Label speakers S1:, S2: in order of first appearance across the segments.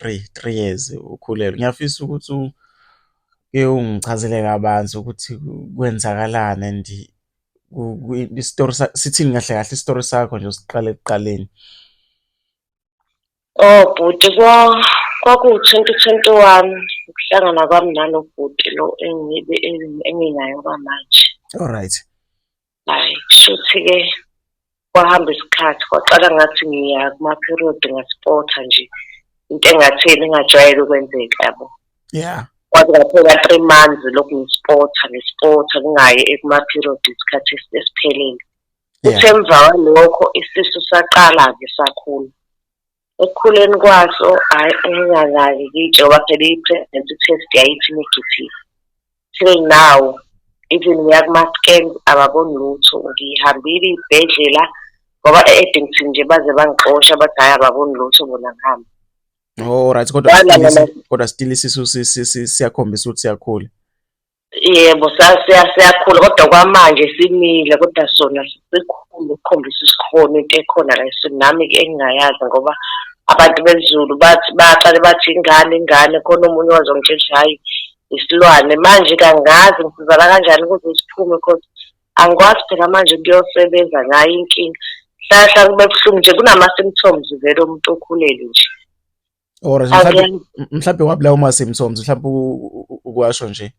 S1: three years ukhulelwe. Ngiyafisa ukuthi uke ungichazele kabanzi ukuthi kwenzakalani and isitori sithini kahle kahle isitori sakho nje usiqale ekuqaleni.
S2: Oh, bhuti kwakuwu-2021 ukuhlangana kwami nalo bhuti lo enginayo kwamanje.
S1: Alright.
S2: Hayi, kushuthi-ke kwahamba isikhathi kwaqala ngathi ngiya kuma-period ngaspotha nje into engatheni ingajwayele ukwenzeka yabo.
S1: Yeah.
S2: Kwaze kwaphela 3 months lokhu ngispotha ngingayi ekuma-period isikhathi esiphelele. Kuthe emva kwalokho isisu saqala-ke sakhula. Ekukhuleni kwaso hhayi ngingakaze ngitshe ngoba phela i-pregnancy test yayithi negative. Till now even ngiya kuma-scans ababoni lutho. Ngihambile iy'bhedlela ngoba e-Addington nje baze bangixosha bathi hhayi ababoni lutho bona ngihamba.
S1: Oh right, kodwa still isisu siyakhombisa ukuthi siyakhula.
S2: Yebo, siyakhula kodwa kwamanje simile kodwa sona sikhulu ukukhombisa isikhono into ekhona la esini nami-ke engingayazi ngoba abantu besiZulu baqale bathi ingane khona omunye wazongitshela hhayi isilwane. Manje-ke angazi ngisizala kanjani ukuze siphume because angikwazi phela manje kuyosebenza ngayo inkinga. Hlahla kube buhlungu nje kunama-symptoms vele umuntu okhulele nje.
S1: Alright, mhlawumbe wabulawa uma-symptoms mhlawumbe ukwasho nje.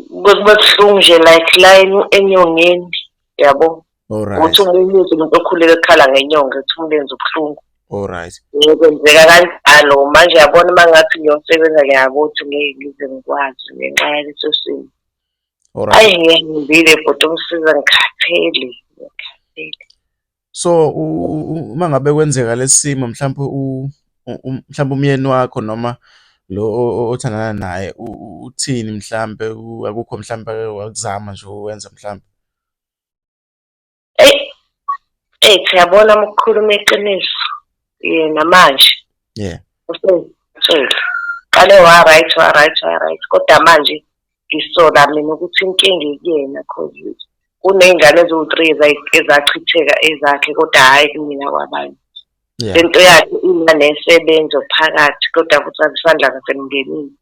S2: Kube buhlungu nje like la enyongeni yabo.
S1: Alright.
S2: Uthi umuntu okhulele ekhala ngenyonga ethi umlenze ubuhlungu.
S1: Alright.
S2: Kwenzeka kanjalo manje yabona uma ngathi ngiyosebenza ngiyabo ukuthi ngize ngikwazi ngenxa yaleso simo.
S1: Alright.
S2: Hayi ngiyahambile bhuti umsiza ngikhathele.
S1: So uma ngabe kwenzeka lesimo mhlawumbe mhlawumbe umyeni wakho noma lo othandana naye uthini mhlawumbe akukho mhlawumbe wakuzama nje uwenza mhlawumbe.
S2: Siyabona uma ukukhuluma iqiniso yena manje.
S1: Yeah.
S2: Usengitshela qale wa-right kodwa manje ngisola mina ukuthi inkinga ikuyena cause kuney'ngane eziwu-3 ezachitheka ezakhe kodwa hhayi kumina kwabanye. Lento yakhe ina nesebenzo phakathi kodwa futhi isandla ngasemndenini.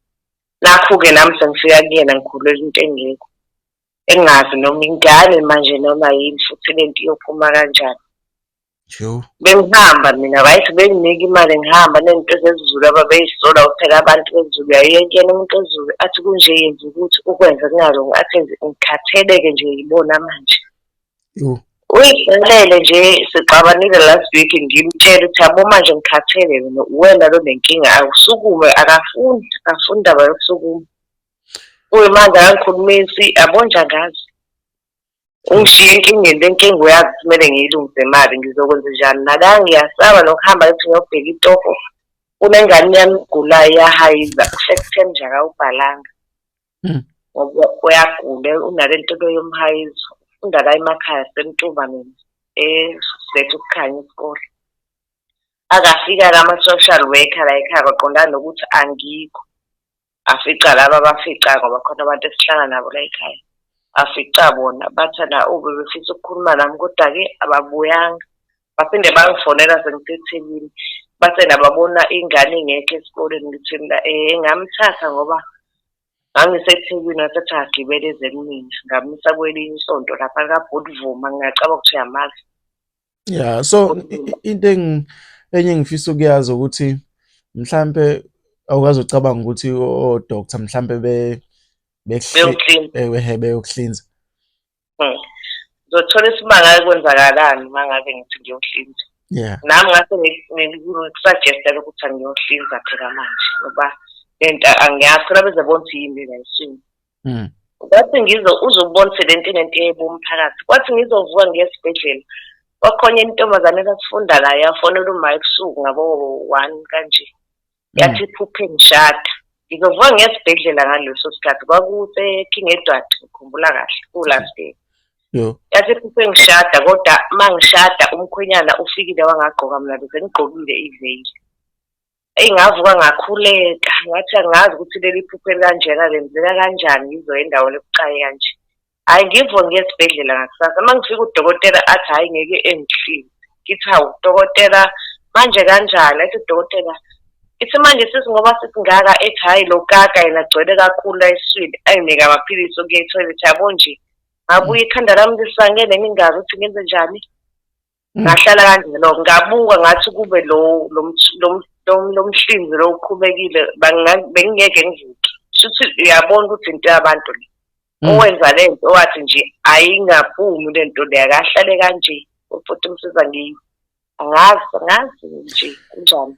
S2: Nakhu-ke nami sengifika kuyena ngikhulelwe into engekho engazi noma ingane manje noma yini futhi lento iyophuma kanjani. Bengihamba mina right benginika imali ngihamba nento zesiZulu ababeyisola phela abantu besiZulu yayiyekena umuntu wesiZulu athi kunje yenza ukuthi ukwenza kungalungi athi ngikhatheleke nje yibona manje. Uyibhelele nje sixabanile last week ngimtshela ukuthi yabo manje ngikhathele wena lo nenkinga akusukume akafundi indaba yokusukuma. Manje angikhulumisi abonja ngazi. Ungishiye enkingeni lenkinga uyazi kumele ngiyilungise imali ngizokwenza njani nala ngiyasaba nokuhamba ethi ngiyobheka itofo kunengane yami igulayo iyahayiza u-September nje akawubhalanga ngoba uyagula unale nto yomhayizo ufunda la emakhaya semtuba mina sethu ukukhanya isikole akafika ama-social worker la ekhaya baqondana nokuthi angikho afica laba abafica ngoba khona abantu esihlala nabo la ekhaya. Afica bona bathanda befisa ukukhuluma nami kodwa-ke ababuyanga baphinde bangifonela sengisethekwini bathi nababona ingane ingekho esikoleni ngithi mina ngamthatha ngoba ngangisethekwini wasethi agibele ezekumina ngamisa kwelinye isonto lapha likaBoodvuma ngingacaba ukuthi uyamazi.
S1: Yeah, so into enye engifisa ukuyazi ukuthi mhlambe awukazi ucabanga ukuthi o-doctor mhlambe beyokuhlinza.
S2: Ngizothola isimanga kwenzakalani uma ngabe ngithi ngiyohlinza.
S1: Yeah.
S2: Nami ngase ngikusuggest-ele ukuthi angiyohlinza phela manje ngoba lento angiyazi phela bezobona ukuthi yini le isimo. Kwathi uzobona ukuthi lento inento eyebomu phakathi. Kwathi ngizovuka ngesibhedlela kwakhona intombazane esifunda la yafonela uma ebusuku ngabo-1 kanje. Yathi iphuphe ngishada. Ngizovuka ngesibhedlela ngaleso sikhathi kwakuseKing Edward ngikhumbula kahle ku-last day. Yathi iphuphe ngishada kodwa mangishada umkhwenyana ufikile wangagqoka mina bese ngigqokile iveyili. Ngavuka ngakhuleka ngathi angazi ukuthi leli phupho elikanjena lenzeka kanjani ngizoya endaweni ebucayi kanje. Hhayi ngivuke ngesibhedlela ngakusasa mangifika udokotela athi hhayi ngeke engihlinze. Ngithi hawu dokotela manje kanjani athi udokotela Ithi manje sithi ngoba sithi ngaka ethi hhayi lo kaka yena agcwele kakhulu la esiswini ayinike amaphilisi okuya ethoyilethi yabo nje. Ngabuye ikhanda lami lisangene ngingazi ukuthi ngenze njani. Ngahlala kanjalo ngabuka ngathi kube lo mhlinzi lo uqhubekile bengingeke ngivuke. Shuthi uyabona ukuthi into yabantu le. Owenza lento owathi nje ayingaphumi lento le akahlale kanje futhi umsiza ngiyo. Angazi nje kunjani.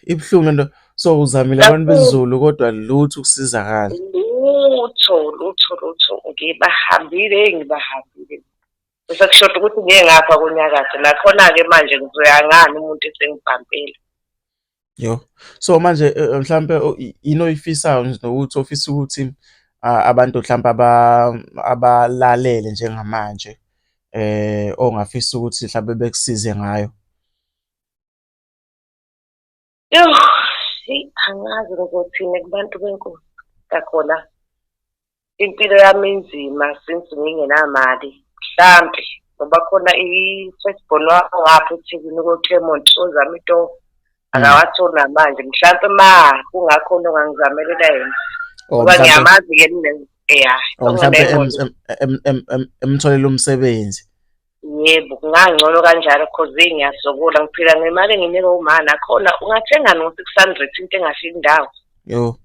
S1: Ibuhlungu lento. So uzamile abantu besiZulu kodwa lutho ukusizakala.
S2: Lutho ngibahambile. Bese kushoda ukuthi ngeke ngapha kunyakatho nakhona-ke manje ngizoyangani umuntu esengibhampile.
S1: Yo. So manje mhlampe yini oyifisayo nje nokuthi ofisa ukuthi abantu mhlampe abalalele njengamanje ongafisa ukuthi mhlampe bekusize ngayo.
S2: Angazi ngokuthini kubantu benkosi kakhona impilo yami inzima since ngingenamali mhlampe ngoba khona i-firstborn wangapha eThekwini ko-Claremont ozama into akawatholi namanje mhlampe kungakhona ongangizamelela yena ngoba ngiyamazi-ke
S1: mhlampe emtholela umsebenzi.
S2: Yebo kungangcono kanjalo cause ngiyasokola ngiphila ngemali enginikwa uma nakhona ungathenga no-600 into engafiki indawo.
S1: Yo.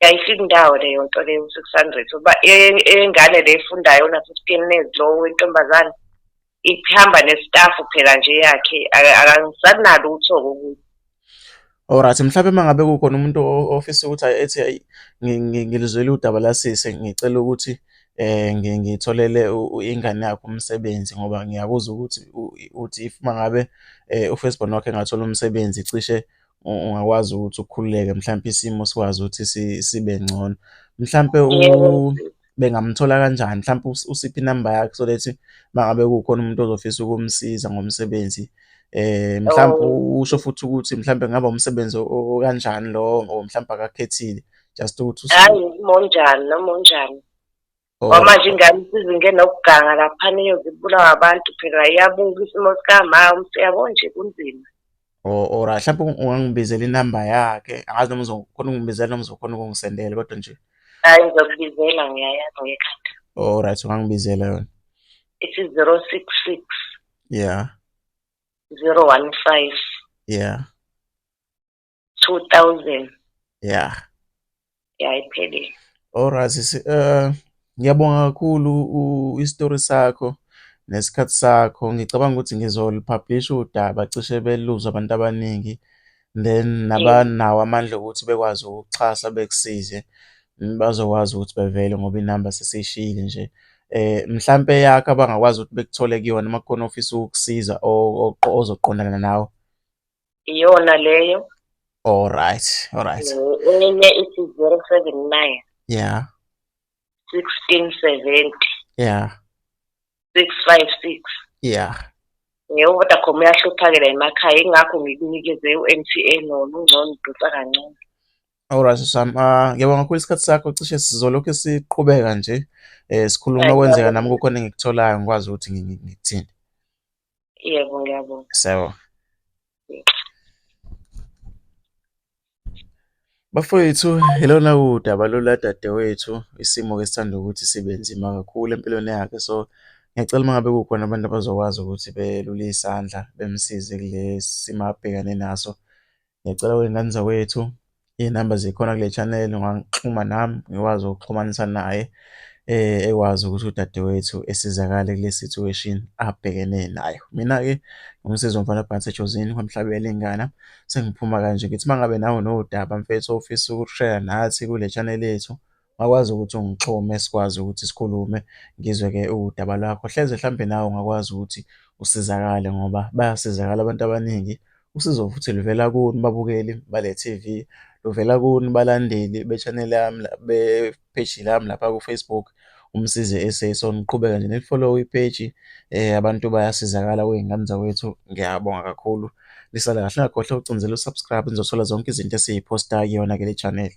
S2: Ayifiki indawo leyo nto leyo 600 uba engane le efundayo una-15 years lo wentombazane ihamba nestafu phela nje yakhe akangisanalo utho kokuthi.
S1: Alright, mhlawumbe mangabe kukhona umuntu ofisa ukuthi ethi ngilizwele udaba lasise ngicela ukuthi ngitholele ingane yakho umsebenzi ngoba ngiyakuzwa ukuthi if mangabe ufirstborn wakhe engathola umsebenzi cishe ungakwazi ukuthi ukhululeke mhlawumbe isimo sikwazi ukuthi sibe ngcono. Mhlawumbe bengamthola kanjani? Mhlawumbe usiphi inamba yakhe so that mangabe kukhona umuntu ozofisa ukumsiza ngomsebenzi. Mhlawumbe usho futhi ukuthi mhlawumbe ngaba umsebenzi okanjani lo mhlawumbe akakhethile just ukuthi
S2: hayi monjani ngoba manje ingane isizingene okuganga laphana iyozibulawa abantu phela iyabuka isimo sikamama umsiyabo nje kunzima.
S1: Alright, mhlawumbe ungangibizela inamba yakhe angazi noma uzokhona ukungibizela noma uzokhona ukungisendela kodwa nje
S2: hayi ngizokubizela ngiyayazi ngekhanda.
S1: Alright, ungangibizela yona.
S2: It's 066
S1: yeah
S2: 015
S1: yeah
S2: 2000
S1: yeah
S2: iphelile.
S1: Alright, ngiyabonga kakhulu isitori sakho nesikhathi sakho. Ngicabanga ukuthi ngizolipublisha udaba cishe beluzwe abantu abaningi then nabanawo amandla ukuthi bekwazi ukuxhasa bekusize bazokwazi ukuthi bevele ngoba inamba sesishiyile nje. Mhlampe yakho abangakwazi ukuthi bekuthole kuyona uma kukhona ofisa ukukusiza ozoqondana nawe.
S2: Iyona leyo.
S1: Alright.
S2: Enye ithi 079
S1: yeah
S2: 1670
S1: yeah
S2: 656
S1: yeah.
S2: Yebo kodwa khona uyahlupha-ke la emakhaya ingakho ngikunikeze u-MTN wona ungcono udusa kancane.
S1: Alright Sami, ngiyabonga kakhulu isikhathi sakho cishe sizolokhu siqhubeka nje sikhuluma kwenzeka nami kukhona engikutholayo ngikwazi ukuthi ngikuthini.
S2: Yebo ngiyabonga.
S1: Sawa. Bafowethu, ilona udaba lola dadewethu isimo-ke sithanda ukuthi sibe nzima kakhulu empilweni yakhe. So ngiyacela uma ngabe kukhona abantu abazokwazi ukuthi belule isandla bemsize kule simo abhekane naso. Ngiyacela wey'ngane zawethu iy'namba zikhona kule channel ungangixhuma nami ngikwazi ukuxhumanisa naye ekwazi ukuthi udadewethu esizakale kule situation abhekene nayo. Mina-ke ngumsizi womfana Bhansi Josini kwaMhlabela Ingana. Sengiphuma kanje ngithi uma ngabe nawe nodaba mfethu ofisa ukushare nathi kule channel yethu ungakwazi ukuthi ungixhume sikwazi ukuthi sikhulume ngizwe-ke udaba lwakho. Hleze mhlampe nawe ungakwazi ukuthi usizakale ngoba bayasizakala abantu abaningi. Usizo futhi luvela kuni babukeli bale TV, luvela kuni balandeli be-channel yami be-page lami lapha ku-Facebook Umsize SA. So niqhubeka nje nilifollow i-page abantu bayasizakala kwey'ngane zawethu. Ngiyabonga kakhulu. Lisale kahle, ngakhohlwa ukucindezela usubscribe nizothola zonke izinto esiyiphostayo kuyona-ke le channel.